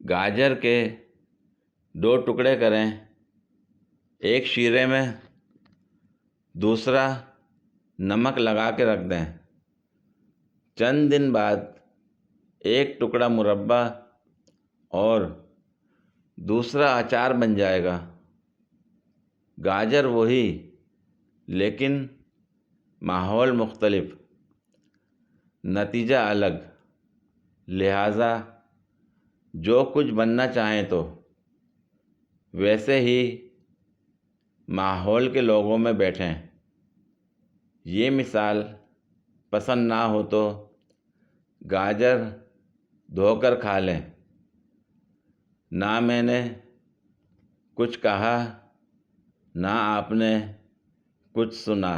گاجر کے 2 ٹکڑے کریں، ایک شیرے میں دوسرا نمک لگا کے رکھ دیں۔ چند دن بعد ایک ٹکڑا مربع اور دوسرا اچار بن جائے گا۔ گاجر وہی لیکن ماحول مختلف، نتیجہ الگ، لہٰذا جو کچھ بننا چاہیں تو ویسے ہی ماحول کے لوگوں میں بیٹھیں۔ یہ مثال پسند نہ ہو تو گاجر دھو کر کھا لیں۔ نہ میں نے کچھ کہا، نہ آپ نے کچھ سنا۔